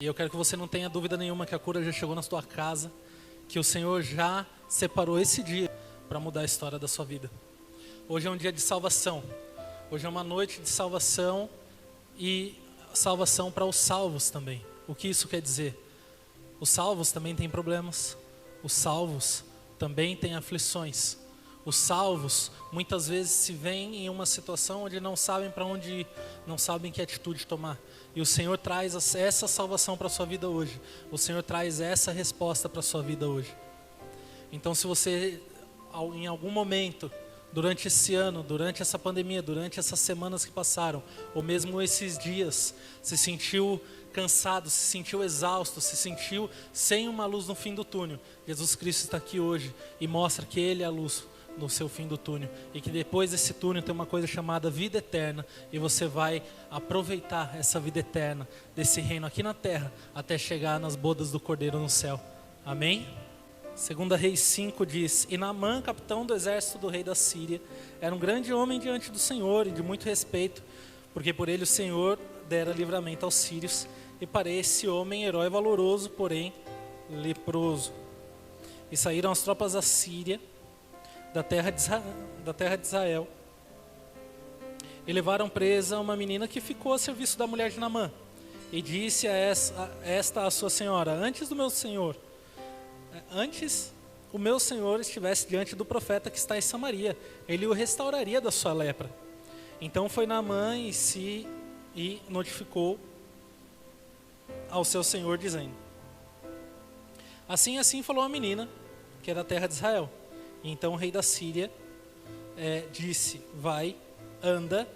E eu quero que você não tenha dúvida nenhuma que a cura já chegou na sua casa, que o Senhor já separou esse dia para mudar a história da sua vida. Hoje é um dia de salvação. Hoje é uma noite de salvação e salvação para os salvos também. O que isso quer dizer? Os salvos também têm problemas. Os salvos também têm aflições. Os salvos muitas vezes se veem em uma situação onde não sabem para onde ir, não sabem que atitude tomar. E o Senhor traz essa salvação para a sua vida hoje. O Senhor traz essa resposta para a sua vida hoje. Então, se você, em algum momento, durante esse ano, durante essa pandemia, durante essas semanas que passaram, ou mesmo esses dias, se sentiu cansado, se sentiu exausto, se sentiu sem uma luz no fim do túnel, Jesus Cristo está aqui hoje e mostra que Ele é a luz no seu fim do túnel, e que depois desse túnel tem uma coisa chamada vida eterna, e você vai aproveitar essa vida eterna desse reino aqui na terra, até chegar nas bodas do Cordeiro no céu. Amém? 2 Reis 5 diz: E Naamã, capitão do exército do rei da Síria, era um grande homem diante do Senhor e de muito respeito, porque por ele o Senhor dera livramento aos sírios, e para esse homem herói valoroso, porém leproso. E saíram as tropas da Síria da terra de Israel, e levaram presa uma menina que ficou a serviço da mulher de Naamã, e disse a esta a sua senhora: Antes o meu senhor estivesse diante do profeta que está em Samaria, ele o restauraria da sua lepra. Então foi Naamã e notificou ao seu senhor, dizendo: Assim falou a menina, que é da terra de Israel. E então o rei da Síria disse: Vai, anda,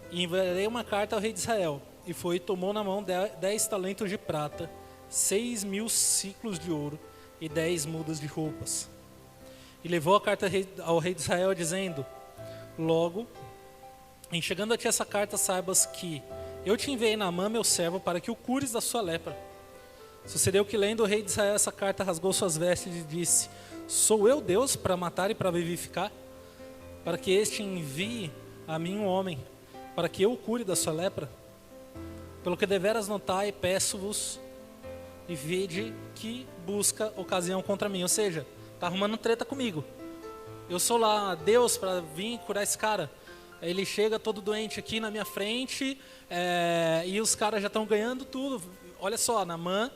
e enviarei uma carta ao rei de Israel. E foi e tomou na mão 10 talentos de prata, 6.000 ciclos de ouro e 10 mudas de roupas. E levou a carta ao rei de Israel, dizendo: Logo, em chegando a ti essa carta, saibas que eu te enviei Naamã, meu servo, para que o cures da sua lepra. Sucedeu que, lendo o rei de Israel essa carta, rasgou suas vestes e disse: Sou eu Deus para matar e para vivificar? Para que este envie a mim um homem, para que eu o cure da sua lepra? Pelo que deveras notai, peço-vos, e vede que busca ocasião contra mim. Ou seja, está arrumando treta comigo. Eu sou lá Deus para vir curar esse cara. Ele chega todo doente aqui na minha frente, e os caras já estão ganhando tudo. Olha só, Naamã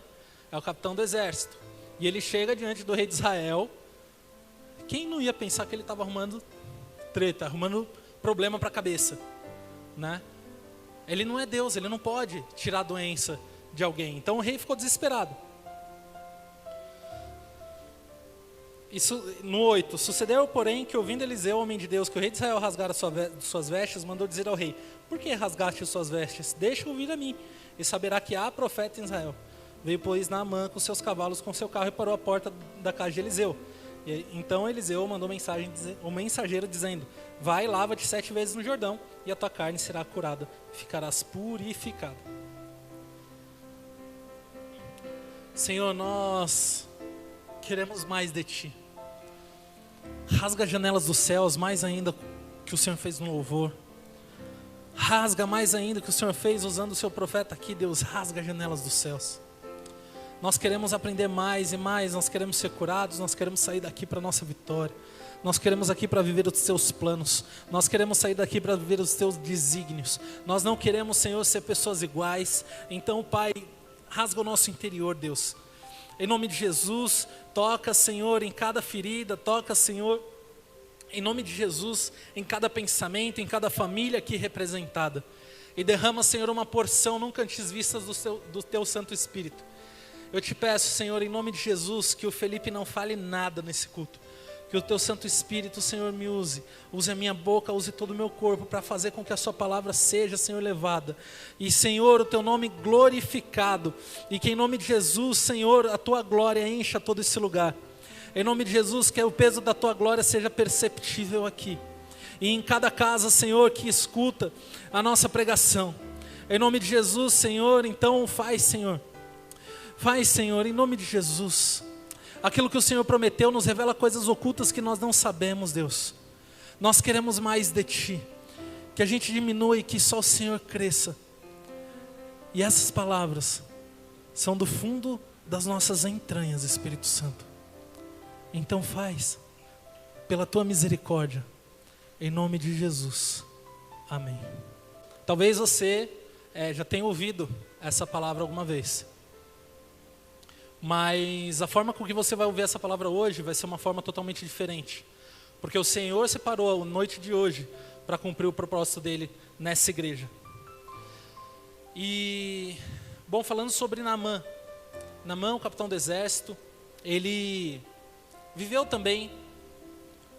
é o capitão do exército, e ele chega diante do rei de Israel. Quem não ia pensar que ele estava arrumando treta, arrumando problema para a cabeça, né? Ele não é Deus, ele não pode tirar a doença de alguém. Então o rei ficou desesperado. Isso, no 8, sucedeu, porém, que ouvindo Eliseu, homem de Deus, que o rei de Israel rasgara suas vestes, mandou dizer ao rei: Por que rasgaste suas vestes? Deixa ouvir a mim, e saberá que há profeta em Israel. Veio, pois, Naamã com seus cavalos, com seu carro, e parou à porta da casa de Eliseu. E, então Eliseu mandou o mensageiro dizendo: Vai, lava-te 7 vezes no Jordão, e a tua carne será curada, ficarás purificado. Senhor, nós queremos mais de Ti. Rasga as janelas dos céus, mais ainda que o Senhor fez no louvor. Rasga mais ainda que o Senhor fez usando o seu profeta aqui, Deus. Rasga as janelas dos céus. Nós queremos aprender mais e mais, nós queremos ser curados, nós queremos sair daqui para a nossa vitória. Nós queremos aqui para viver os Teus planos. Nós queremos sair daqui para viver os Teus desígnios. Nós não queremos, Senhor, ser pessoas iguais. Então, Pai, rasga o nosso interior, Deus. Em nome de Jesus, toca, Senhor, em cada ferida, toca, Senhor, em nome de Jesus, em cada pensamento, em cada família aqui representada. E derrama, Senhor, uma porção nunca antes vista do Teu Santo Espírito. Eu te peço, Senhor, em nome de Jesus, que o Felipe não fale nada nesse culto. Que o Teu Santo Espírito, Senhor, me use a minha boca, use todo o meu corpo para fazer com que a Sua palavra seja, Senhor, levada. E, Senhor, o Teu nome glorificado. E que em nome de Jesus, Senhor, a Tua glória encha todo esse lugar. Em nome de Jesus, que o peso da Tua glória seja perceptível aqui. E em cada casa, Senhor, que escuta a nossa pregação. Em nome de Jesus, Senhor, então faz, Senhor. Faz, Senhor, em nome de Jesus. Aquilo que o Senhor prometeu nos revela coisas ocultas que nós não sabemos, Deus. Nós queremos mais de Ti. Que a gente diminua e que só o Senhor cresça. E essas palavras são do fundo das nossas entranhas, Espírito Santo. Então faz, pela tua misericórdia, em nome de Jesus. Amém. Talvez você já tenha ouvido essa palavra alguma vez. Mas a forma com que você vai ouvir essa palavra hoje vai ser uma forma totalmente diferente. Porque o Senhor separou a noite de hoje para cumprir o propósito dele nessa igreja. E, bom, falando sobre Naamã. Naamã, o capitão do exército, ele viveu também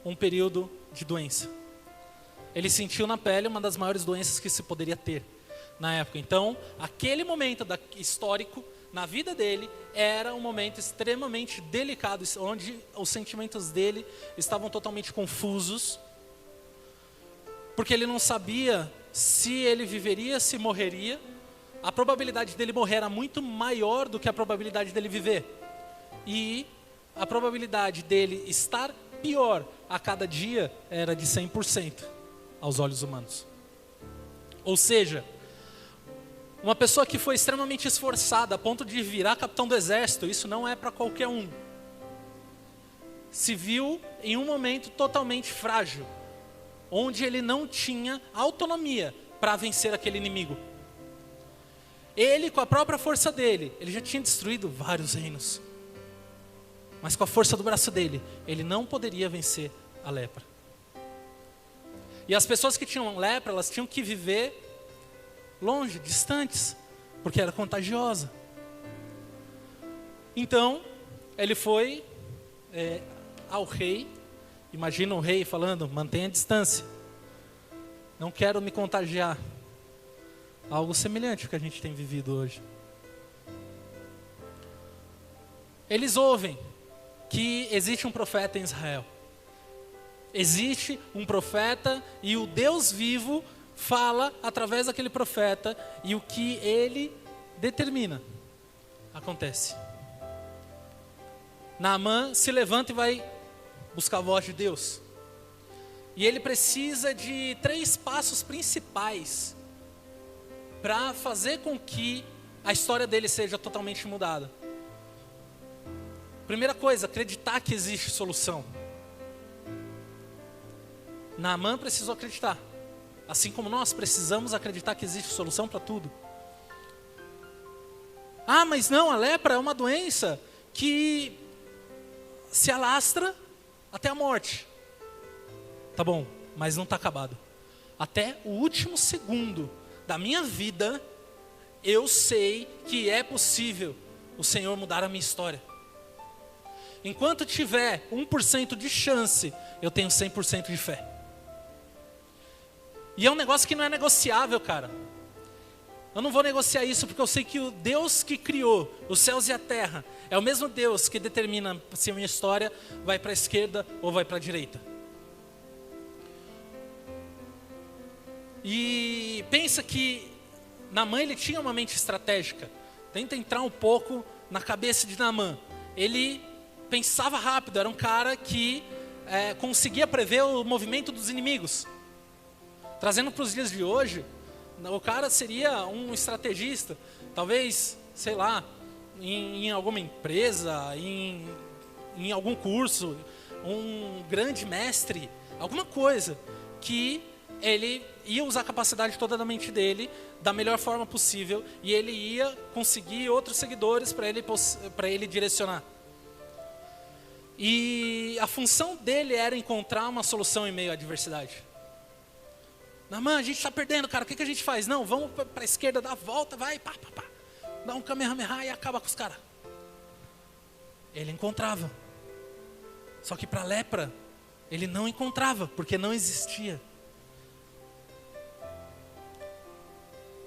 um período de doença. Ele sentiu na pele uma das maiores doenças que se poderia ter na época. Então, aquele momento histórico na vida dele era um momento extremamente delicado, onde os sentimentos dele estavam totalmente confusos, porque ele não sabia se ele viveria, se morreria. A probabilidade dele morrer era muito maior do que a probabilidade dele viver. E a probabilidade dele estar pior a cada dia era de 100% aos olhos humanos. Ou seja, uma pessoa que foi extremamente esforçada a ponto de virar capitão do exército, isso não é para qualquer um. Se viu em um momento totalmente frágil, onde ele não tinha autonomia para vencer aquele inimigo. Ele, com a própria força dele, ele já tinha destruído vários reinos. Mas com a força do braço dele, ele não poderia vencer a lepra. E as pessoas que tinham lepra, elas tinham que viver longe, distantes, porque era contagiosa. Então, ele foi ao rei. Imagina o rei falando: mantenha a distância, não quero me contagiar. Algo semelhante ao que a gente tem vivido hoje. Eles ouvem que existe um profeta em Israel. Existe um profeta e o Deus vivo fala através daquele profeta, e o que ele determina acontece. Naamã se levanta e vai buscar a voz de Deus. E ele precisa de 3 passos principais para fazer com que a história dele seja totalmente mudada. Primeira coisa, acreditar que existe solução. Naamã precisou acreditar. Assim como nós precisamos acreditar que existe solução para tudo. Ah, mas não, a lepra é uma doença que se alastra até a morte. Tá bom, mas não está acabado. Até o último segundo da minha vida, eu sei que é possível o Senhor mudar a minha história. Enquanto tiver 1% de chance, eu tenho 100% de fé. E é um negócio que não é negociável, cara. Eu não vou negociar isso porque eu sei que o Deus que criou os céus e a terra é o mesmo Deus que determina se a minha história vai para a esquerda ou vai para a direita. E pensa que Naamã, ele tinha uma mente estratégica. Tenta entrar um pouco na cabeça de Naamã. Ele pensava rápido, era um cara que conseguia prever o movimento dos inimigos. Trazendo para os dias de hoje, o cara seria um estrategista, talvez, sei lá, em alguma empresa, em algum curso, um grande mestre, alguma coisa que ele ia usar a capacidade toda da mente dele da melhor forma possível e ele ia conseguir outros seguidores para ele direcionar. E a função dele era encontrar uma solução em meio à adversidade. Naamã, a gente está perdendo, cara, o que a gente faz? Não, vamos para a esquerda, dá a volta, vai, pá, dá um Kamehameha e acaba com os caras. Ele encontrava. Só que para a lepra, ele não encontrava, porque não existia.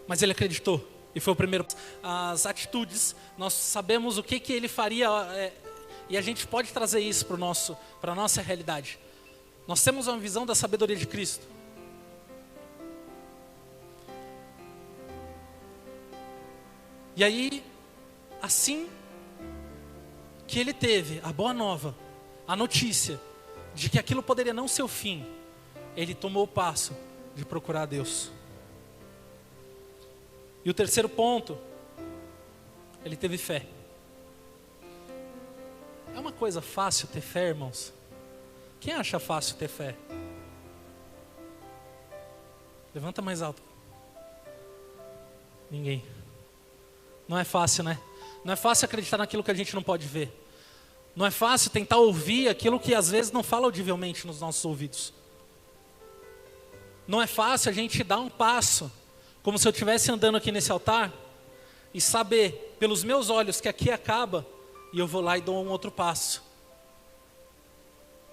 Mas ele acreditou, e foi o primeiro. As atitudes, nós sabemos o que ele faria, e a gente pode trazer isso para a nossa realidade. Nós temos uma visão da sabedoria de Cristo. E aí, assim que ele teve a boa nova, a notícia de que aquilo poderia não ser o fim, ele tomou o passo de procurar a Deus. E o terceiro ponto ele teve fé. É uma coisa fácil ter fé, irmãos? Quem acha fácil ter fé? Levanta mais alto. Ninguém. Não é fácil, né? Não é fácil acreditar naquilo que a gente não pode ver. Não é fácil tentar ouvir aquilo que às vezes não fala audivelmente nos nossos ouvidos. Não é fácil a gente dar um passo, como se eu estivesse andando aqui nesse altar, e saber pelos meus olhos que aqui acaba, e eu vou lá e dou um outro passo.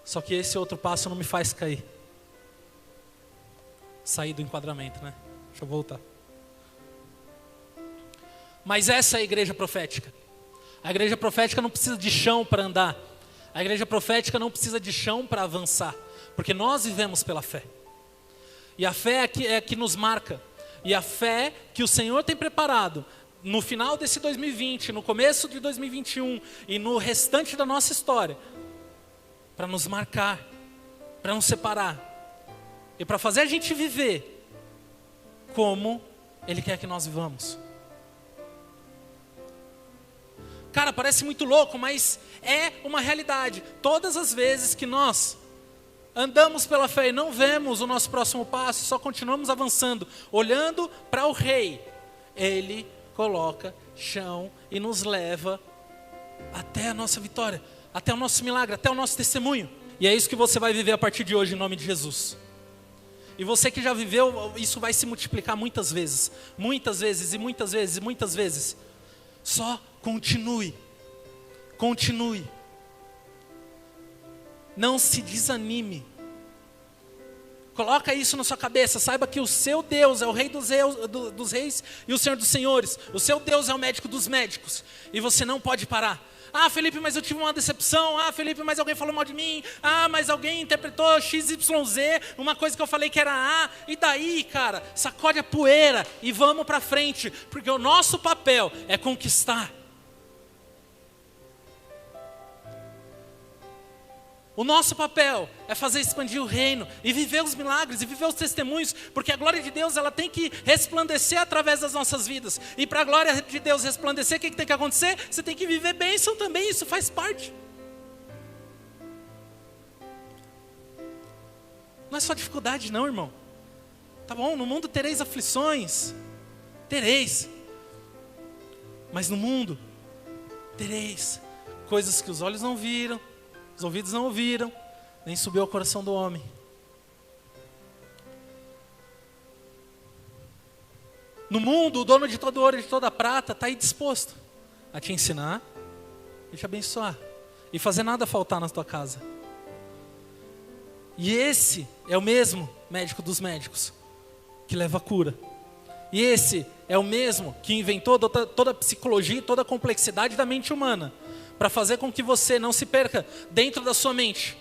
Só que esse outro passo não me faz cair. Sair do enquadramento, né? Deixa eu voltar. Mas essa é a igreja profética. A igreja profética não precisa de chão para andar. A igreja profética não precisa de chão para avançar. Porque nós vivemos pela fé. E a fé é que nos marca. E a fé que o Senhor tem preparado no final desse 2020, no começo de 2021 e no restante da nossa história, para nos marcar, para nos separar e para fazer a gente viver como Ele quer que nós vivamos. Cara, parece muito louco, mas é uma realidade. Todas as vezes que nós andamos pela fé e não vemos o nosso próximo passo, só continuamos avançando, olhando para o Rei, Ele coloca chão e nos leva até a nossa vitória, até o nosso milagre, até o nosso testemunho. E é isso que você vai viver a partir de hoje, em nome de Jesus. E você que já viveu, isso vai se multiplicar muitas vezes, muitas vezes, e muitas vezes, e muitas vezes. Só continue, continue. Não se desanime. Coloca isso na sua cabeça. Saiba que o seu Deus é o Rei dos reis e o Senhor dos senhores. O seu Deus é o médico dos médicos. E você não pode parar. Ah, Felipe, mas eu tive uma decepção. Ah, Felipe, mas alguém falou mal de mim. Ah, mas alguém interpretou XYZ, uma coisa que eu falei que era A. E daí, cara, sacode a poeira e vamos para frente. Porque o nosso papel é conquistar. O nosso papel é fazer expandir o reino e viver os milagres e viver os testemunhos, porque a glória de Deus ela tem que resplandecer através das nossas vidas. E para a glória de Deus resplandecer, o que tem que acontecer? Você tem que viver bênção também, isso faz parte. Não é só dificuldade não, irmão. Tá bom, no mundo tereis aflições, tereis. Mas no mundo tereis coisas que os olhos não viram, os ouvidos não ouviram, nem subiu ao coração do homem. No mundo, o dono de todo ouro e de toda prata está aí disposto a te ensinar e te abençoar. E fazer nada faltar na tua casa. E esse é o mesmo médico dos médicos, que leva a cura. E esse é o mesmo que inventou toda a psicologia e toda a complexidade da mente humana, para fazer com que você não se perca dentro da sua mente,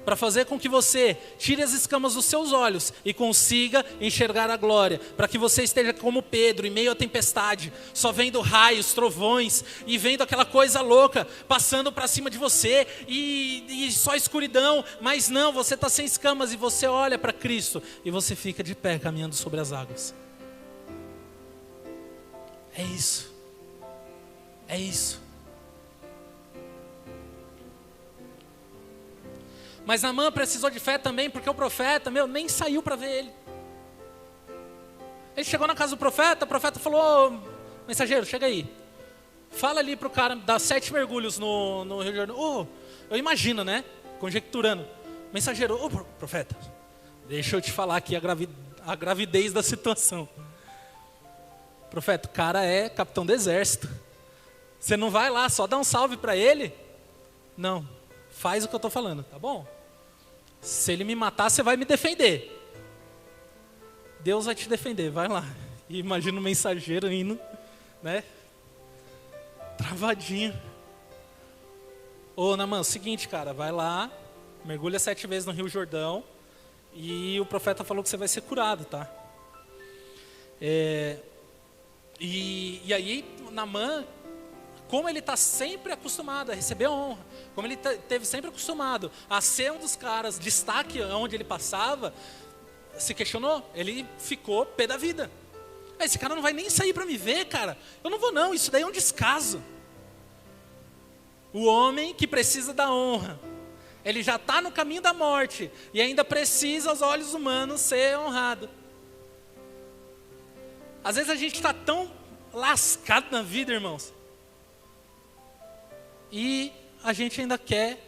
para fazer com que você tire as escamas dos seus olhos e consiga enxergar a glória, para que você esteja como Pedro, em meio à tempestade, só vendo raios, trovões, e vendo aquela coisa louca, passando para cima de você, e só escuridão, mas não, você está sem escamas, e você olha para Cristo, e você fica de pé, caminhando sobre as águas. É isso, é isso. Mas Naamã precisou de fé também, porque o profeta, nem saiu para ver ele. Ele chegou na casa do profeta, o profeta falou: mensageiro, chega aí. Fala ali para o cara, dá 7 mergulhos no Rio Jordão. Eu imagino, né? Conjecturando. Mensageiro, profeta, deixa eu te falar aqui a gravidez da situação. Profeta, o cara é capitão do exército. Você não vai lá, só dá um salve para ele? Não. Faz o que eu estou falando, tá bom? Se ele me matar, você vai me defender. Deus vai te defender, vai lá. E imagina o mensageiro indo, né? Travadinho. Ô, Naamã, seguinte, cara, vai lá, mergulha 7 vezes no Rio Jordão, e o profeta falou que você vai ser curado, tá? E aí, Naamã, como ele está sempre acostumado a receber honra, como ele esteve sempre acostumado a ser um dos caras, destaque onde ele passava, se questionou, ele ficou pé da vida. Esse cara não vai nem sair para me ver, cara. Eu não vou não, isso daí é um descaso. O homem que precisa da honra, ele já está no caminho da morte e ainda precisa, aos olhos humanos, ser honrado. Às vezes a gente está tão lascado na vida, irmãos, e a gente ainda quer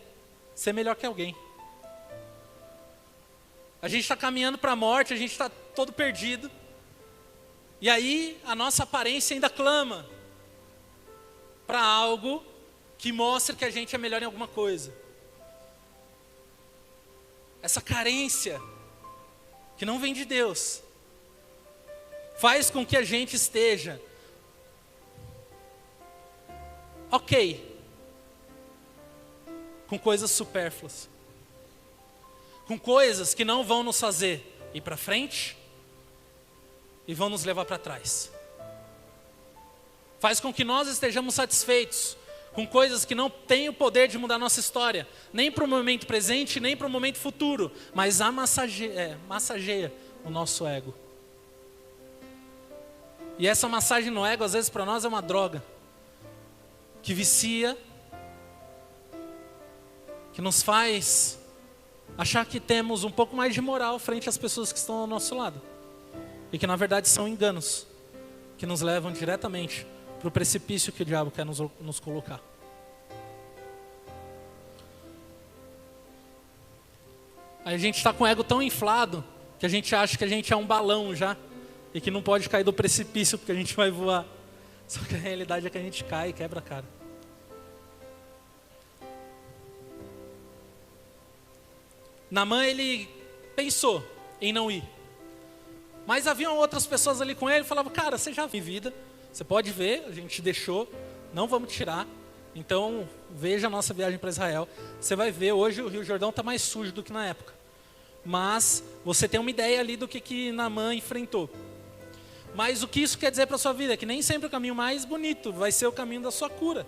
ser melhor que alguém. A gente está caminhando para a morte, a gente está todo perdido. E aí a nossa aparência ainda clama para algo que mostre que a gente é melhor em alguma coisa. Essa carência que não vem de Deus faz com que a gente esteja ok com coisas supérfluas, com coisas que não vão nos fazer ir para frente e vão nos levar para trás. Faz com que nós estejamos satisfeitos com coisas que não têm o poder de mudar nossa história, nem para o momento presente, nem para o momento futuro, mas massageia o nosso ego. E essa massagem no ego, às vezes para nós é uma droga, que vicia, que nos faz achar que temos um pouco mais de moral frente às pessoas que estão ao nosso lado. E que na verdade são enganos, que nos levam diretamente para o precipício que o diabo quer nos colocar. Aí a gente está com o ego tão inflado, que a gente acha que a gente é um balão já, e que não pode cair do precipício porque a gente vai voar. Só que a realidade é que a gente cai e quebra a cara. Naamã, ele pensou em não ir. Mas haviam outras pessoas ali com ele e falavam, cara, você já viu vida, você pode ver, a gente deixou, não vamos tirar. Então veja a nossa viagem para Israel. Você vai ver, hoje o Rio Jordão está mais sujo do que na época. Mas você tem uma ideia ali do que Naamã enfrentou. Mas o que isso quer dizer para a sua vida? É que nem sempre o caminho mais bonito vai ser o caminho da sua cura.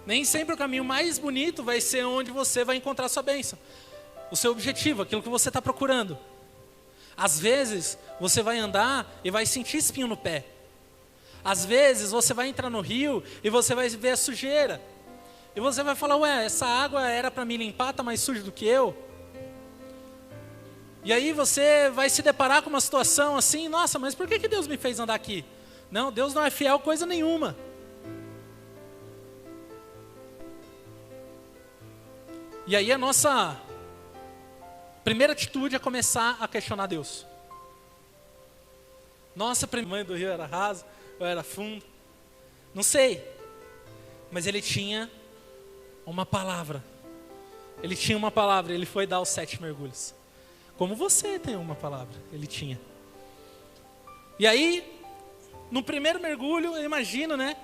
Nem sempre o caminho mais bonito vai ser onde você vai encontrar a sua bênção. O seu objetivo, aquilo que você está procurando. Às vezes, você vai andar e vai sentir espinho no pé. Às vezes, você vai entrar no rio e você vai ver a sujeira. E você vai falar, ué, essa água era para me limpar, está mais suja do que eu. E aí você vai se deparar com uma situação assim, nossa, mas por que Deus me fez andar aqui? Não, Deus não é fiel coisa nenhuma. E aí a nossa primeira atitude é começar a questionar Deus. Nossa, primeira mãe do rio era raso ou era fundo? Não sei. Mas ele tinha uma palavra. Ele tinha uma palavra, ele foi dar os 7 mergulhos. Como você tem uma palavra, ele tinha. E aí, no primeiro mergulho, eu imagino, né?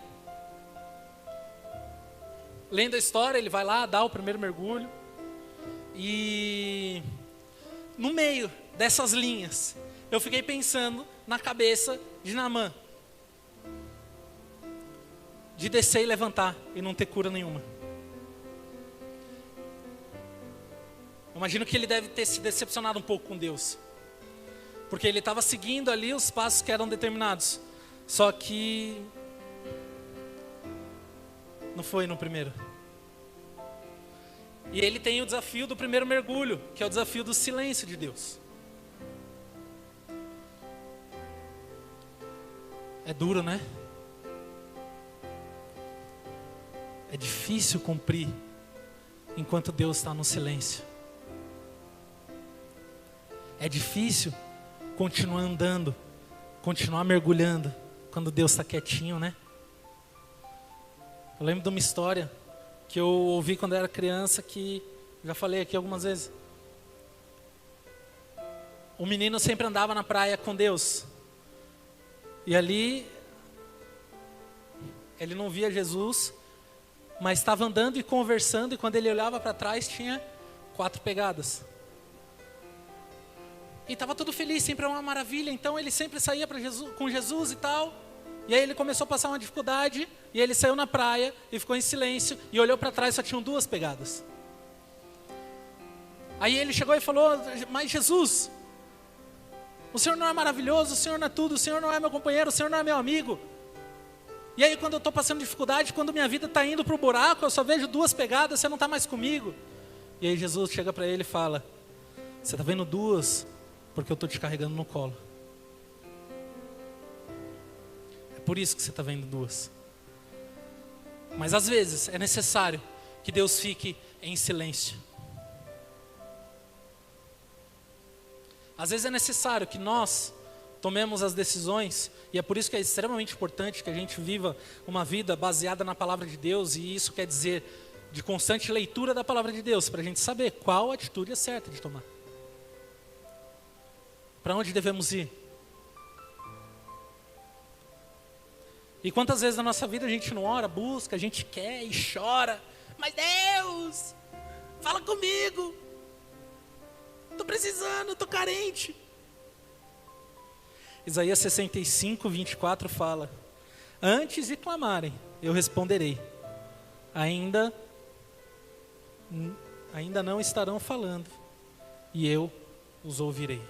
Lendo a história, ele vai lá, dá o primeiro mergulho. E no meio dessas linhas, eu fiquei pensando na cabeça de Naamã. De descer e levantar e não ter cura nenhuma. Eu imagino que ele deve ter se decepcionado um pouco com Deus. Porque ele estava seguindo ali os passos que eram determinados. Só que não foi no primeiro. E ele tem o desafio do primeiro mergulho, que é o desafio do silêncio de Deus. É duro, né? É difícil cumprir enquanto Deus está no silêncio. É difícil continuar andando, continuar mergulhando, quando Deus está quietinho, né? Eu lembro de uma história que eu ouvi quando eu era criança, que já falei aqui algumas vezes. O menino sempre andava na praia com Deus. E ali, ele não via Jesus, mas estava andando e conversando, e quando ele olhava para trás, tinha 4 pegadas. E estava tudo feliz, sempre era uma maravilha, então ele sempre saía com Jesus e tal. E aí ele começou a passar uma dificuldade, e ele saiu na praia, e ficou em silêncio, e olhou para trás, só tinham 2 pegadas. Aí ele chegou e falou, mas Jesus, O Senhor não é maravilhoso, o Senhor não é tudo, o Senhor não é meu companheiro, o Senhor não é meu amigo. E aí quando eu estou passando dificuldade, quando minha vida está indo para o buraco, eu só vejo 2 pegadas, você não está mais comigo. E aí Jesus chega para ele e fala: você está vendo 2 porque eu estou te carregando no colo. É por isso que você está vendo 2. Mas às vezes é necessário que Deus fique em silêncio. Às vezes é necessário que nós tomemos as decisões, e é por isso que é extremamente importante que a gente viva uma vida baseada na palavra de Deus, e isso quer dizer de constante leitura da palavra de Deus, para a gente saber qual atitude é certa de tomar. Para onde devemos ir? E quantas vezes na nossa vida a gente não ora, busca, a gente quer e chora, mas Deus, fala comigo, estou precisando, estou carente. Isaías 65, 24 fala: antes de clamarem, eu responderei, ainda não estarão falando, e eu os ouvirei.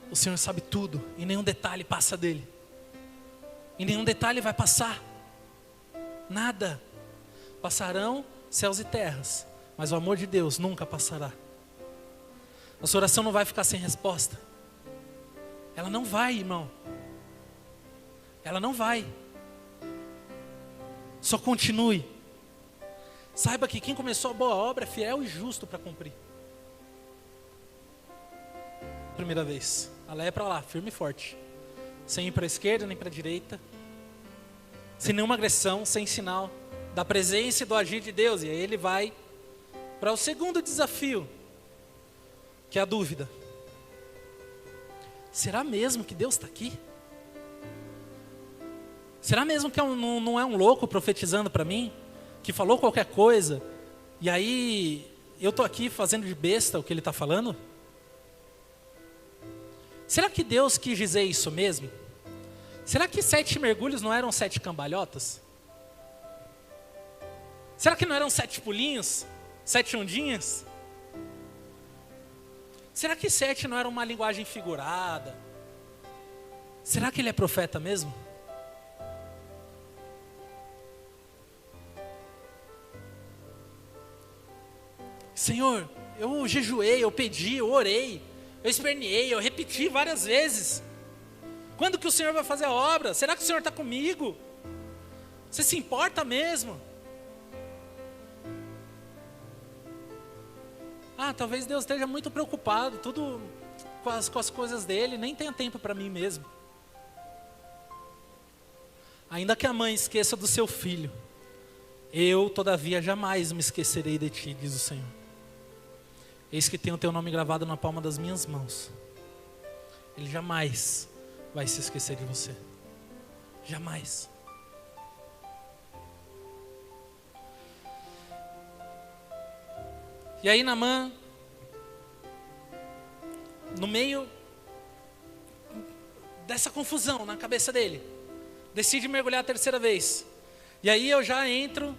O Senhor sabe tudo, e nenhum detalhe passa dele. E nenhum detalhe vai passar. Nada. Passarão céus e terras, mas o amor de Deus nunca passará. A sua oração não vai ficar sem resposta. Ela não vai, irmão. Ela não vai. Só continue. Saiba que quem começou a boa obra é fiel e justo para cumprir. Primeira vez. A Léia é para lá, firme e forte. Sem ir para a esquerda nem para a direita. Sem nenhuma agressão, sem sinal da presença e do agir de Deus. E aí ele vai para o segundo desafio, que é a dúvida. Será mesmo que Deus está aqui? Será mesmo que não é um louco profetizando para mim? Que falou qualquer coisa, e aí eu estou aqui fazendo de besta o que ele está falando? Será que Deus quis dizer isso mesmo? Será que 7 mergulhos não eram 7 cambalhotas? Será que não eram 7 pulinhos? 7 ondinhas? Será que 7 não era uma linguagem figurada? Será que ele é profeta mesmo? Senhor, eu jejuei, eu pedi, eu orei, eu esperneei, eu repeti várias vezes. Quando que o Senhor vai fazer a obra? Será que o Senhor está comigo? Você se importa mesmo? Talvez Deus esteja muito preocupado, tudo com as coisas dele, nem tenha tempo para mim mesmo. Ainda que a mãe esqueça do seu filho, eu, todavia, jamais me esquecerei de ti, diz o Senhor. Eis que tenho o teu nome gravado na palma das minhas mãos. Ele jamais vai se esquecer de você. Jamais. E aí Naamã, no meio dessa confusão na cabeça dele, decide mergulhar a 3ª vez. E aí eu já entro,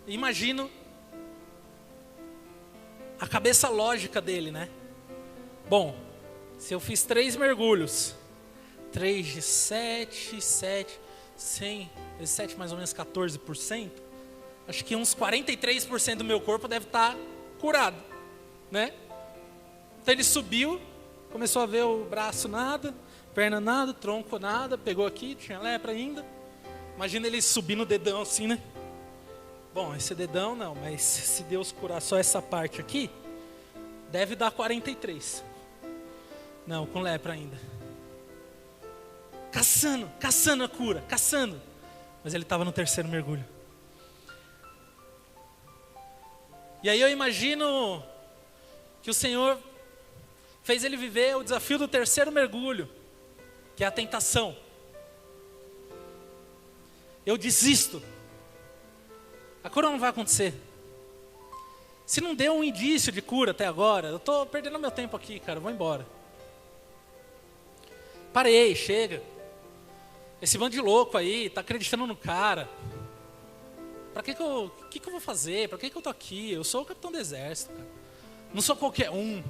imagino a cabeça lógica dele, né? Bom, se eu fiz 3 mergulhos, 3 de 7, 100, esse 7 mais ou menos 14%, acho que uns 43% do meu corpo deve estar curado, né? Então ele subiu, começou a ver o braço nada, perna nada, tronco nada, pegou aqui, tinha lepra ainda. Imagina ele subindo o dedão assim, né? Bom, esse dedão não, mas se Deus curar só essa parte aqui, deve dar 43. Não, com lepra ainda. Caçando a cura, caçando. Mas ele estava no 3º mergulho. E aí eu imagino que o Senhor fez ele viver o desafio do 3º mergulho, que é a tentação. Eu desisto. A cura não vai acontecer. Se não deu um indício de cura até agora, eu estou perdendo meu tempo aqui, cara, eu vou embora. Parei, chega. Esse bando de louco aí, está acreditando no cara. Para que eu vou fazer? Para que eu estou aqui? Eu sou o capitão do exército, cara. Não sou qualquer um.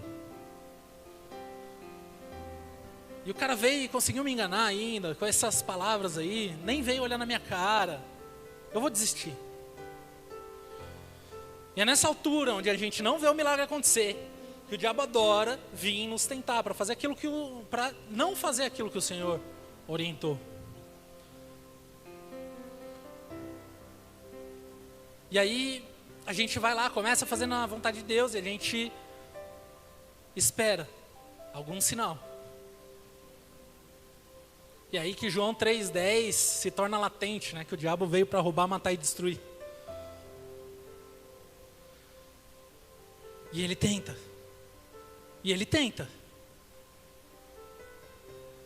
E o cara veio e conseguiu me enganar ainda, com essas palavras aí, nem veio olhar na minha cara. Eu vou desistir. E é nessa altura, onde a gente não vê o milagre acontecer, que o diabo adora vir nos tentar, para fazer aquilo para não fazer aquilo que o Senhor orientou. E aí, a gente vai lá, começa fazendo a vontade de Deus, e a gente espera algum sinal. E aí que João 3,10 se torna latente, né? Que o diabo veio para roubar, matar e destruir. E ele tenta. E ele tenta.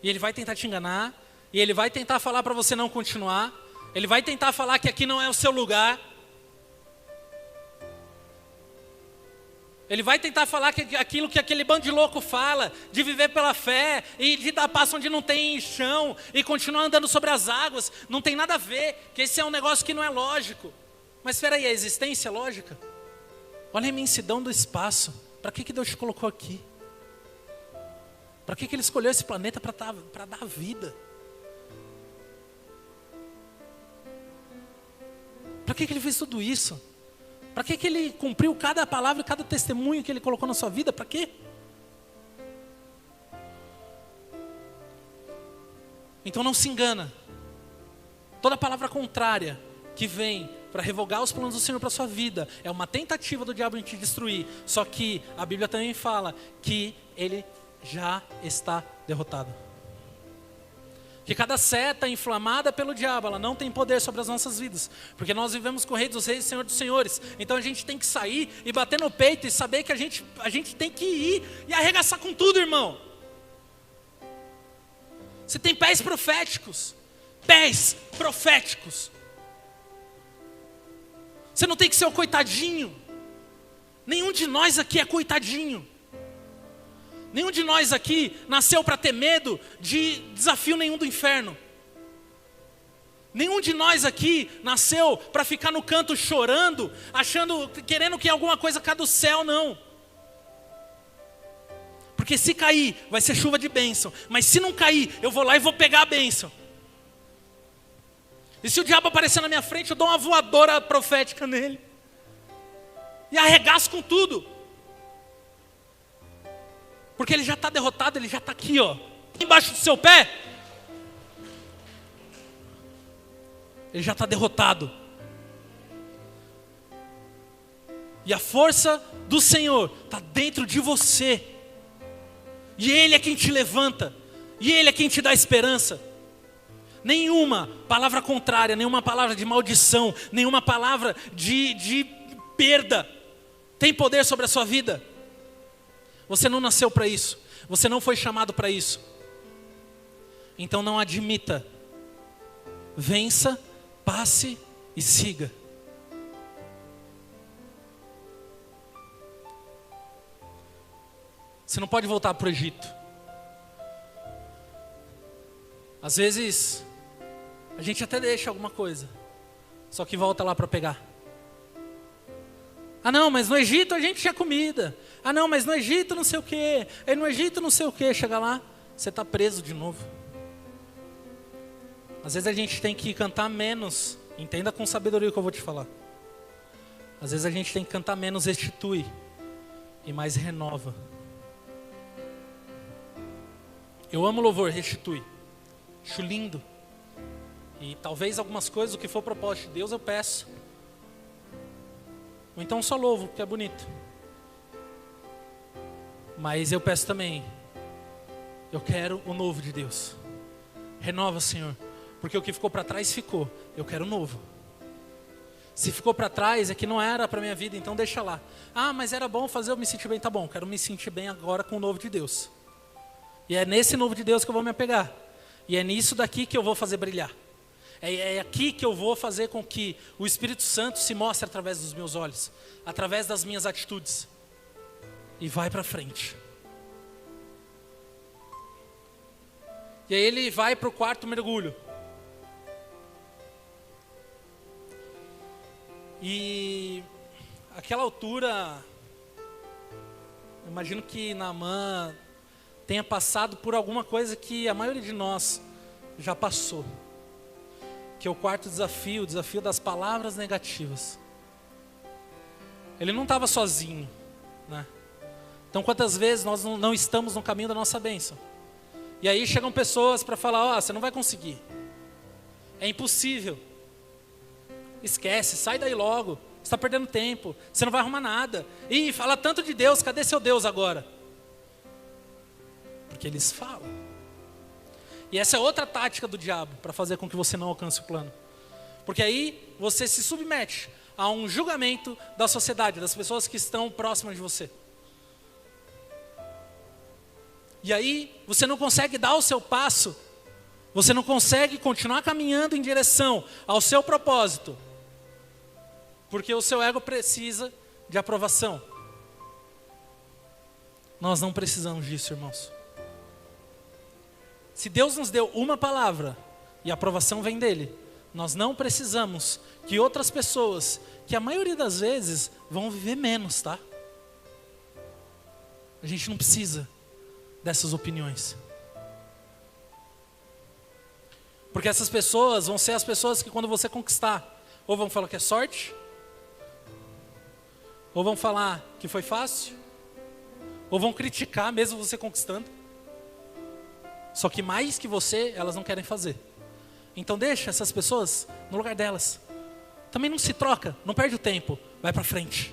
E ele vai tentar te enganar. E ele vai tentar falar para você não continuar. Ele vai tentar falar que aqui não é o seu lugar. Ele vai tentar falar que aquilo que aquele bando de louco fala, de viver pela fé e de dar passo onde não tem chão e continuar andando sobre as águas, não tem nada a ver, que esse é um negócio que não é lógico. Mas espera aí, a existência é lógica? Olha a imensidão do espaço. Para que Deus te colocou aqui? Para que Ele escolheu esse planeta para dar vida? Para que Ele fez tudo isso? Para que Ele cumpriu cada palavra, cada testemunho que Ele colocou na sua vida? Para quê? Então não se engana. Toda palavra contrária que vem para revogar os planos do Senhor para a sua vida é uma tentativa do diabo em te destruir. Só que a Bíblia também fala que ele já está derrotado. Que cada seta inflamada pelo diabo, ela não tem poder sobre as nossas vidas. Porque nós vivemos com o Rei dos Reis e Senhor dos Senhores. Então a gente tem que sair e bater no peito e saber que a gente tem que ir e arregaçar com tudo, irmão. Você tem pés proféticos. Pés proféticos. Você não tem que ser o coitadinho. Nenhum de nós aqui é coitadinho. Nenhum de nós aqui nasceu para ter medo de desafio nenhum do inferno. Nenhum de nós aqui nasceu para ficar no canto chorando, querendo que alguma coisa caia do céu, não. Porque se cair, vai ser chuva de bênção. Mas se não cair, eu vou lá e vou pegar a bênção. E se o diabo aparecer na minha frente, eu dou uma voadora profética nele. E arregaço com tudo. Porque ele já está derrotado, ele já está aqui, ó, embaixo do seu pé. Ele já está derrotado. E a força do Senhor está dentro de você. E Ele é quem te levanta. E Ele é quem te dá esperança. Nenhuma palavra contrária, nenhuma palavra de maldição, nenhuma palavra de perda tem poder sobre a sua vida. Você não nasceu para isso. Você não foi chamado para isso. Então não admita. Vença, passe e siga. Você não pode voltar para o Egito. Às vezes, a gente até deixa alguma coisa, só que volta lá para pegar. Ah não, mas no Egito a gente tinha comida. Ah não, mas no Egito não sei o quê. Aí no Egito não sei o quê. Chega lá, você está preso de novo. Às vezes a gente tem que cantar menos. Entenda com sabedoria o que eu vou te falar. Às vezes a gente tem que cantar menos, restitui. E mais renova. Eu amo louvor, restitui. Acho lindo. E talvez algumas coisas, o que for propósito de Deus, eu peço. Ou então só louvo, porque é bonito. Mas eu peço também, eu quero o novo de Deus. Renova, Senhor. Porque o que ficou para trás ficou. Eu quero o novo. Se ficou para trás é que não era para minha vida, então deixa lá. Ah, mas era bom fazer eu me sentir bem. Tá bom, quero me sentir bem agora com o novo de Deus. E é nesse novo de Deus que eu vou me apegar. E é nisso daqui que eu vou fazer brilhar. É aqui que eu vou fazer com que o Espírito Santo se mostre através dos meus olhos, através das minhas atitudes. E vai para frente. E aí ele vai para o quarto mergulho. E aquela altura, eu imagino que Naamã tenha passado por alguma coisa que a maioria de nós já passou. Que é o quarto desafio, o desafio das palavras negativas. Ele não estava sozinho, né? Então quantas vezes nós não estamos no caminho da nossa bênção? E aí chegam pessoas para falar, você não vai conseguir. É impossível. Esquece, sai daí logo. Você está perdendo tempo, você não vai arrumar nada. Ih, fala tanto de Deus, cadê seu Deus agora? Porque eles falam. E essa é outra tática do diabo, para fazer com que você não alcance o plano. Porque aí você se submete a um julgamento da sociedade, das pessoas que estão próximas de você. E aí você não consegue dar o seu passo, você não consegue continuar caminhando em direção ao seu propósito, porque o seu ego precisa de aprovação. Nós não precisamos disso, irmãos. Se Deus nos deu uma palavra e a aprovação vem dele, nós não precisamos que outras pessoas, que a maioria das vezes vão viver menos, tá? A gente não precisa dessas opiniões. Porque essas pessoas vão ser as pessoas que quando você conquistar, ou vão falar que é sorte, ou vão falar que foi fácil, ou vão criticar mesmo você conquistando. Só que mais que você, elas não querem fazer. Então deixa essas pessoas no lugar delas. Também não se troca, não perde o tempo. Vai para frente.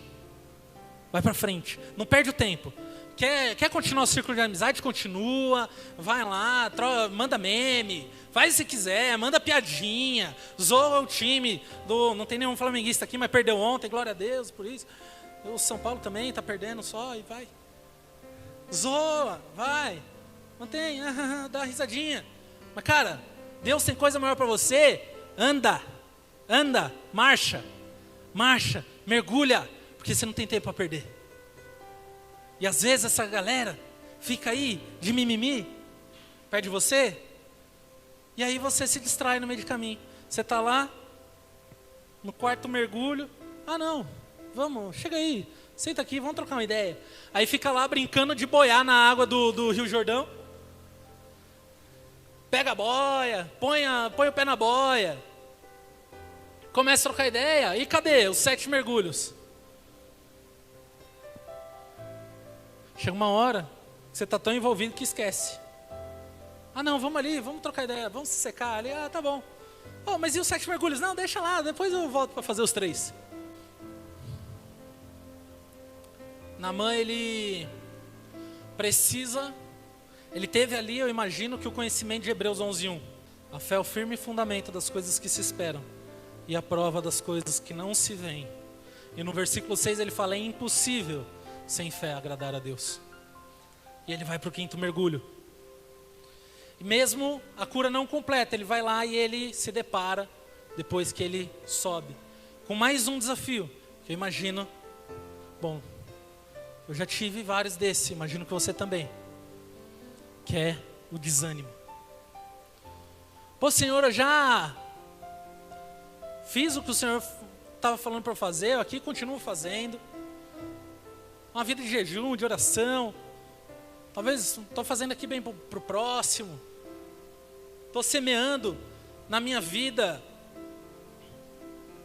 Vai para frente. Não perde o tempo. Quer continuar o círculo de amizade? Continua. Vai lá, manda meme. Faz se quiser, manda piadinha. Zoa o time. Não tem nenhum flamenguista aqui, mas perdeu ontem. Glória a Deus por isso. O São Paulo também está perdendo só e vai. Zoa, vai. Mantém, dá uma risadinha. Mas cara, Deus tem coisa maior para você. Anda, marcha, mergulha, porque você não tem tempo para perder. E às vezes essa galera fica aí de mimimi, perto de você, e aí você se distrai no meio do caminho. Você está lá, no quarto mergulho, não, vamos, chega aí, senta aqui, vamos trocar uma ideia. Aí fica lá brincando de boiar na água do Rio Jordão. Pega a boia, põe o pé na boia. Começa a trocar ideia. E cadê os 7 mergulhos? Chega uma hora que você está tão envolvido que esquece. Não, vamos ali, vamos trocar ideia, vamos se secar ali. Tá bom. Mas e os 7 mergulhos? Não, deixa lá, depois eu volto para fazer os 3. Naamã, ele teve ali, eu imagino, que o conhecimento de Hebreus 11:1. A fé é o firme fundamento das coisas que se esperam e a prova das coisas que não se veem. E no versículo 6 ele fala, é impossível sem fé agradar a Deus. E ele vai para o 5º mergulho. E mesmo a cura não completa, ele vai lá e ele se depara, depois que ele sobe, com mais um desafio, que eu imagino, eu já tive vários desses, imagino que você também, que é o desânimo. Senhor, eu já fiz o que o Senhor estava falando para eu fazer, eu aqui continuo fazendo. Uma vida de jejum, de oração. Talvez estou fazendo aqui bem para o próximo. Estou semeando na minha vida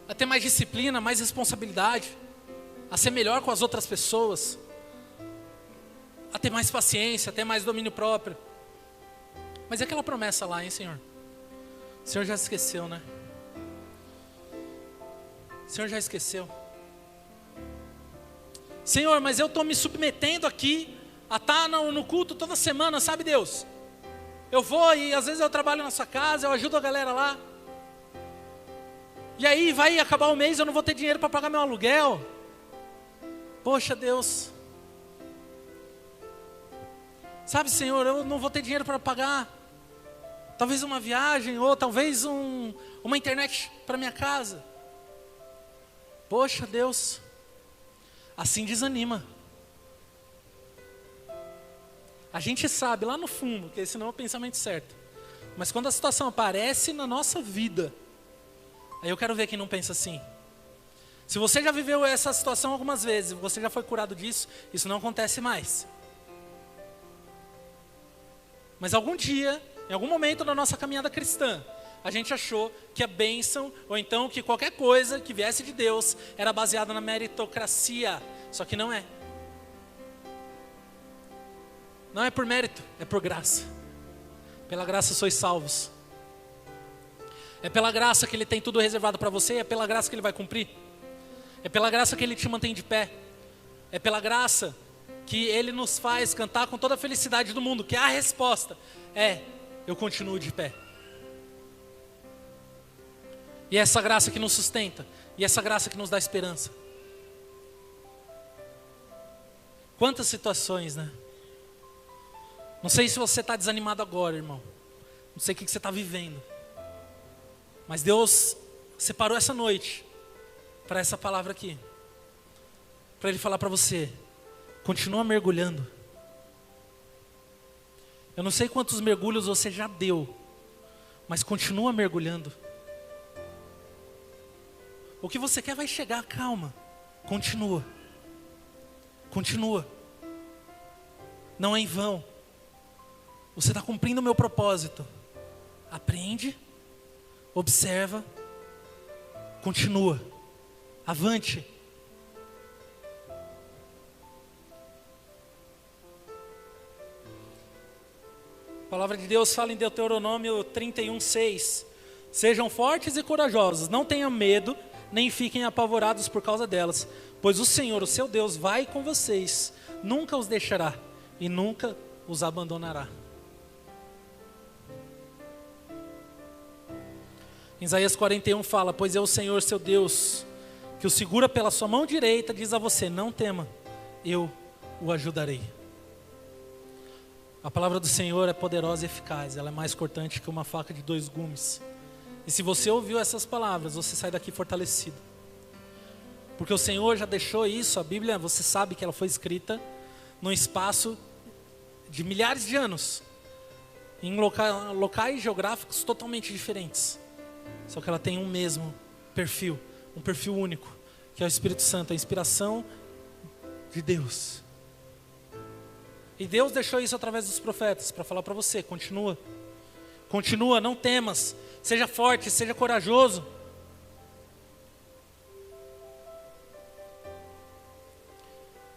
a ter mais disciplina, mais responsabilidade, a ser melhor com as outras pessoas, a ter mais paciência, a ter mais domínio próprio. Mas e aquela promessa lá, hein, Senhor? O Senhor já esqueceu, né? O Senhor já esqueceu. Senhor, mas eu estou me submetendo aqui a estar no culto toda semana, sabe, Deus? Eu vou e às vezes eu trabalho na sua casa, eu ajudo a galera lá. E aí vai acabar o mês, eu não vou ter dinheiro para pagar meu aluguel. Poxa, Deus. Sabe, Senhor, eu não vou ter dinheiro para pagar talvez uma viagem, ou talvez uma internet para minha casa. Poxa, Deus. Assim desanima. A gente sabe lá no fundo que esse não é o pensamento certo. Mas quando a situação aparece na nossa vida, aí eu quero ver quem não pensa assim. Se você já viveu essa situação algumas vezes, você já foi curado disso, isso não acontece mais. Mas algum dia, em algum momento da nossa caminhada cristã, a gente achou que a bênção, ou então que qualquer coisa que viesse de Deus, era baseada na meritocracia. Só que não é. Não é por mérito, é por graça. Pela graça sois salvos. É pela graça que Ele tem tudo reservado para você, é pela graça que Ele vai cumprir. É pela graça que Ele te mantém de pé. É pela graça que Ele nos faz cantar com toda a felicidade do mundo, que a resposta é: eu continuo de pé. E é essa graça que nos sustenta, e essa graça que nos dá esperança. Quantas situações, né? Não sei se você está desanimado agora, irmão. Não sei o que você está vivendo. Mas Deus separou essa noite para essa palavra aqui. Para Ele falar para você: continua mergulhando. Eu não sei quantos mergulhos você já deu, mas continua mergulhando. O que você quer vai chegar, calma. Continua. Continua. Não é em vão. Você está cumprindo o meu propósito. Aprende, observa, continua, avante. A palavra de Deus fala em Deuteronômio 31:6. Sejam fortes e corajosos, não tenham medo, nem fiquem apavorados por causa delas, pois o Senhor, o seu Deus, vai com vocês, nunca os deixará e nunca os abandonará. Isaías 41 fala: pois é o Senhor seu Deus, que o segura pela sua mão direita, diz a você: não tema, eu o ajudarei. A palavra do Senhor é poderosa e eficaz, ela é mais cortante que uma faca de 2 gumes. E se você ouviu essas palavras, você sai daqui fortalecido. Porque o Senhor já deixou isso, a Bíblia, você sabe que ela foi escrita num espaço de milhares de anos, em locais geográficos totalmente diferentes. Só que ela tem um mesmo perfil, um perfil único, que é o Espírito Santo, a inspiração de Deus. E Deus deixou isso através dos profetas, para falar para você: continua. Continua, não temas, seja forte, seja corajoso.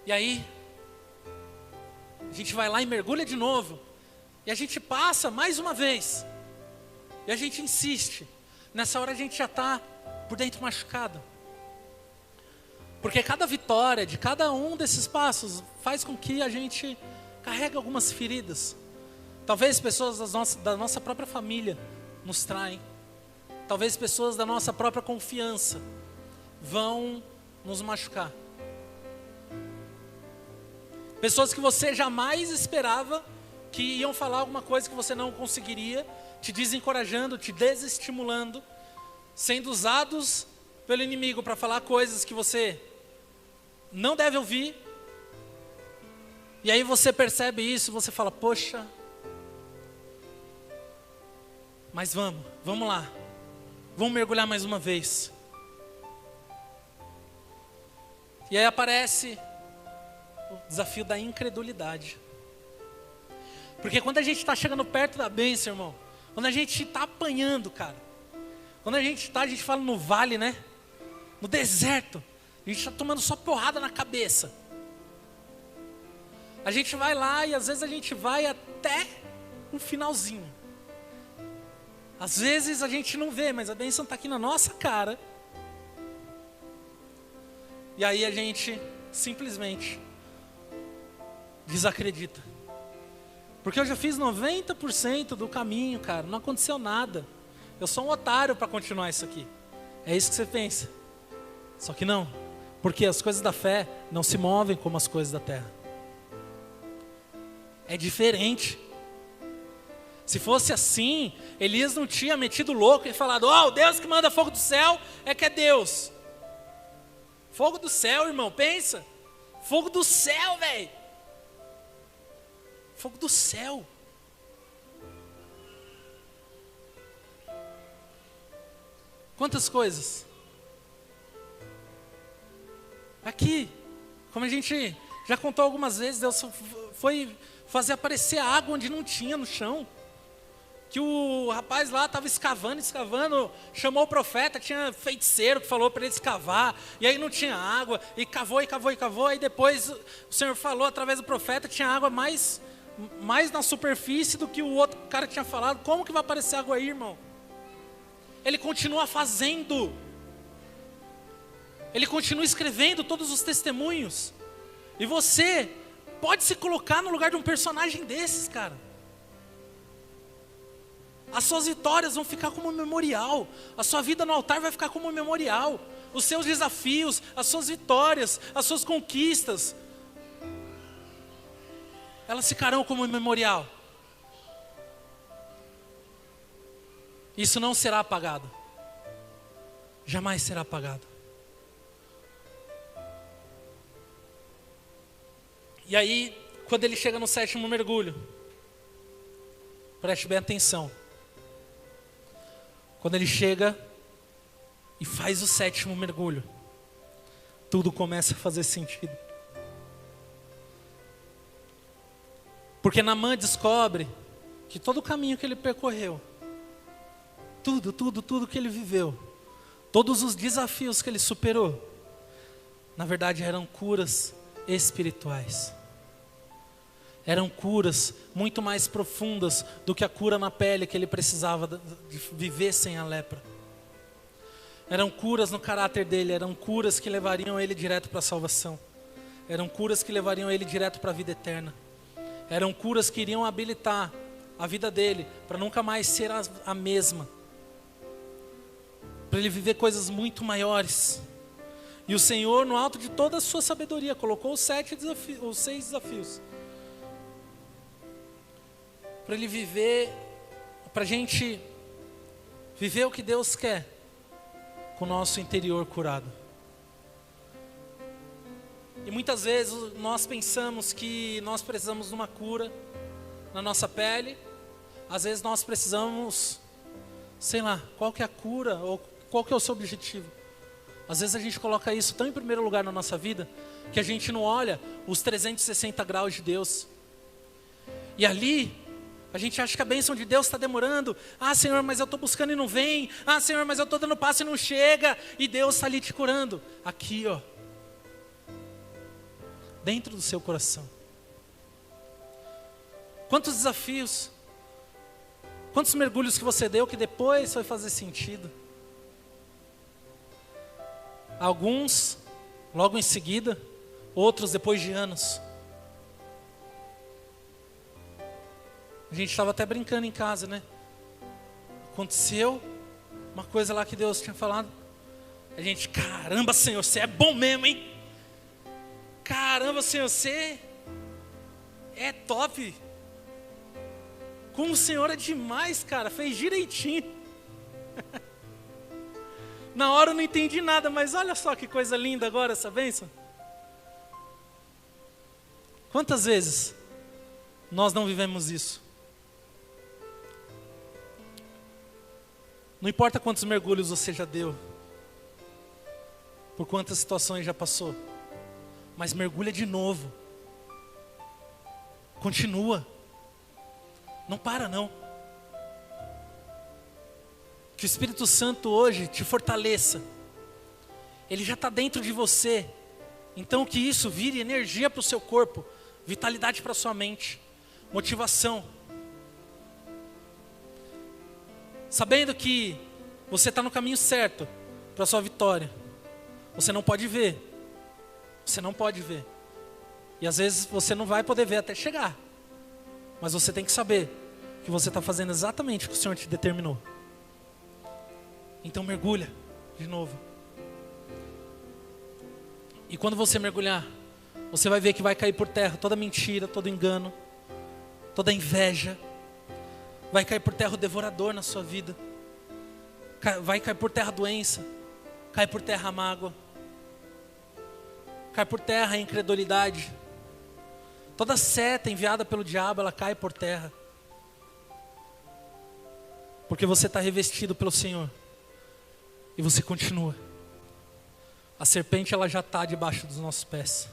E aí, a gente vai lá e mergulha de novo, e a gente passa mais uma vez, e a gente insiste. Nessa hora a gente já está por dentro machucado. Porque cada vitória de cada um desses passos faz com que a gente carregue algumas feridas. Talvez pessoas da nossa própria família nos traem. Talvez pessoas da nossa própria confiança vão nos machucar. Pessoas que você jamais esperava que iam falar alguma coisa que você não conseguiria, te desencorajando, te desestimulando, sendo usados pelo inimigo para falar coisas que você não deve ouvir. E aí você percebe isso, você fala: poxa, mas vamos lá, vamos mergulhar mais uma vez. E aí aparece o desafio da incredulidade. Porque quando a gente está chegando perto da bênção, irmão, quando a gente está apanhando, cara, quando a gente fala no vale, né? No deserto, a gente está tomando só porrada na cabeça. A gente vai lá e às vezes a gente vai até o finalzinho. Às vezes a gente não vê, mas a bênção está aqui na nossa cara. E aí a gente simplesmente desacredita. Porque eu já fiz 90% do caminho, cara, não aconteceu nada. Eu sou um otário para continuar isso aqui. É isso que você pensa. Só que não, porque as coisas da fé não se movem como as coisas da terra. É diferente. Se fosse assim, Elias não tinha metido louco e falado: o Deus que manda fogo do céu é que é Deus. Fogo do céu, irmão, pensa. Fogo do céu, velho. Fogo do céu. Quantas coisas. Aqui, como a gente Já contou algumas vezes, Deus foi fazer aparecer água onde não tinha no chão. Que o rapaz lá estava escavando, chamou o profeta, tinha feiticeiro que falou para ele escavar, e aí não tinha água, e cavou, aí depois o Senhor falou através do profeta, tinha água mais na superfície do que o outro cara tinha falado. Como que vai aparecer água aí, irmão? Ele continua fazendo, ele continua escrevendo todos os testemunhos, e você pode se colocar no lugar de um personagem desses, cara. As suas vitórias vão ficar como memorial. A sua vida no altar vai ficar como memorial. Os seus desafios, as suas vitórias, as suas conquistas, elas ficarão como memorial. Isso não será apagado. Jamais será apagado. E aí, quando ele chega no 7º mergulho, preste bem atenção. Quando ele chega e faz o 7º mergulho, tudo começa a fazer sentido. Porque Naamã descobre que todo o caminho que ele percorreu, tudo que ele viveu, todos os desafios que ele superou, na verdade eram curas espirituais. Eram curas muito mais profundas do que a cura na pele que ele precisava de viver sem a lepra. Eram curas no caráter dele, eram curas que levariam ele direto para a salvação. Eram curas que levariam ele direto para a vida eterna. Eram curas que iriam habilitar a vida dele para nunca mais ser a mesma. Para ele viver coisas muito maiores. E o Senhor, no alto de toda a sua sabedoria, colocou os 6 desafios. Para ele viver, para a gente viver o que Deus quer, com o nosso interior curado. E muitas vezes nós pensamos que nós precisamos de uma cura na nossa pele. Às vezes nós precisamos, sei lá, qual que é a cura, ou qual que é o seu objetivo. Às vezes a gente coloca isso tão em primeiro lugar na nossa vida, que a gente não olha os 360 graus de Deus. E ali a gente acha que a bênção de Deus está demorando. Ah, Senhor, mas eu estou buscando e não vem. Ah, Senhor, mas eu estou dando passo e não chega. E Deus está ali te curando. Aqui, ó. Dentro do seu coração. Quantos desafios. Quantos mergulhos que você deu que depois foi fazer sentido. Alguns logo em seguida. Outros depois de anos. A gente estava até brincando em casa, né? Aconteceu uma coisa lá que Deus tinha falado. A gente, caramba, Senhor, você é bom mesmo, hein? Caramba, Senhor, você é top. Como o Senhor é demais, cara. Fez direitinho. Na hora eu não entendi nada, mas olha só que coisa linda agora essa bênção. Quantas vezes nós não vivemos isso? Não importa quantos mergulhos você já deu, por quantas situações já passou, mas mergulha de novo. Continua. Não para não. Que o Espírito Santo hoje te fortaleça. Ele já está dentro de você. Então que isso vire energia para o seu corpo, vitalidade para a sua mente, motivação. Sabendo que você está no caminho certo para a sua vitória. Você não pode ver. Você não pode ver. E às vezes você não vai poder ver até chegar. Mas você tem que saber que você está fazendo exatamente o que o Senhor te determinou. Então mergulha de novo. E quando você mergulhar, você vai ver que vai cair por terra toda mentira, todo engano, toda inveja. Vai cair por terra o devorador na sua vida. Vai cair por terra a doença. Cai por terra a mágoa. Cai por terra a incredulidade. Toda seta enviada pelo diabo, ela cai por terra. Porque você está revestido pelo Senhor. E você continua. A serpente, ela já está debaixo dos nossos pés.